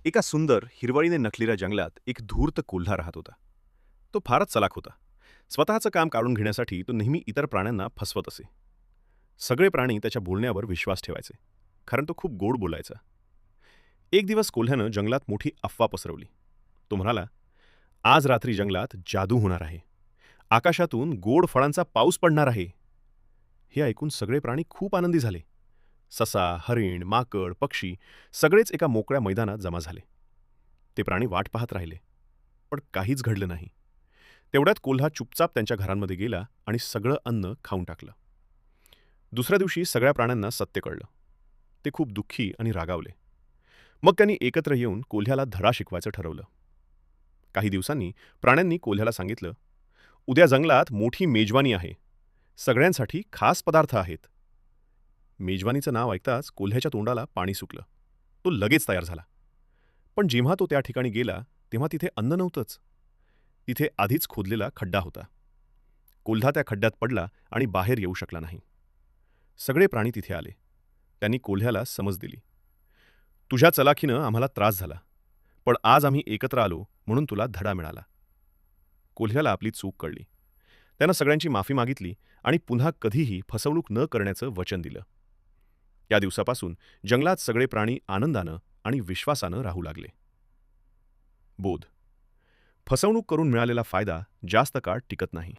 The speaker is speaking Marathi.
एका सुंदर हिरवळीने नटलेल्या जंगलात एक धूर्त कोल्हा राहत होता. तो फारच चलाख होता. स्वतःचं काम काढून घेण्यासाठी तो नेहमी इतर प्राण्यांना फसवत असे. सगळे प्राणी त्याच्या बोलण्यावर विश्वास ठेवायचे, कारण तो खूप गोड बोलायचा. एक दिवस कोल्ह्यानं जंगलात मोठी अफवा पसरवली. तो म्हणाला, आज रात्री जंगलात जादू होणार आहे. आकाशातून गोड फळांचा पाऊस पडणार आहे. हे ऐकून सगळे प्राणी खूप आनंदी झाले. ससा, हरिण, माकड, पक्षी सगळेच एका मोकळ्या मैदानात जमा झाले. ते प्राणी वाट पाहत राहिले, पण काहीच घडलं नाही. तेवढ्यात कोल्हा चुपचाप त्यांच्या घरांमध्ये गेला आणि सगळं अन्न खाऊन टाकलं. दुसऱ्या दिवशी सगळ्या प्राण्यांना सत्य कळलं. ते खूप दुःखी आणि रागावले. मग त्यांनी एकत्र येऊन कोल्ह्याला धडा शिकवायचं ठरवलं. काही दिवसांनी प्राण्यांनी कोल्ह्याला सांगितलं, उद्या जंगलात मोठी मेजवानी आहे. सगळ्यांसाठी खास पदार्थ आहेत. मेजवानीचं नाव ऐकताच कोल्ह्याच्या तोंडाला पाणी सुटलं. तो लगेच तयार झाला. पण जेव्हा तो त्या ठिकाणी गेला तेव्हा तिथे अन्न नव्हतंच. तिथे आधीच खोदलेला खड्डा होता. कोल्हा त्या खड्ड्यात पडला आणि बाहेर येऊ शकला नाही. सगळे प्राणी तिथे आले. त्यांनी कोल्ह्याला समज दिली. तुझ्या चलाखीनं आम्हाला त्रास झाला, पण आज आम्ही एकत्र आलो म्हणून तुला धडा मिळाला. कोल्ह्याला आपली चूक कळली. त्यानं सगळ्यांची माफी मागितली आणि पुन्हा कधीही फसवणूक न करण्याचं वचन दिलं. या दिवसापासून जंगलात सगळे प्राणी आनंदानं आणि विश्वासानं राहू लागले. बोध: फसवणूक करून मिळालेला फायदा जास्त काळ टिकत नाही.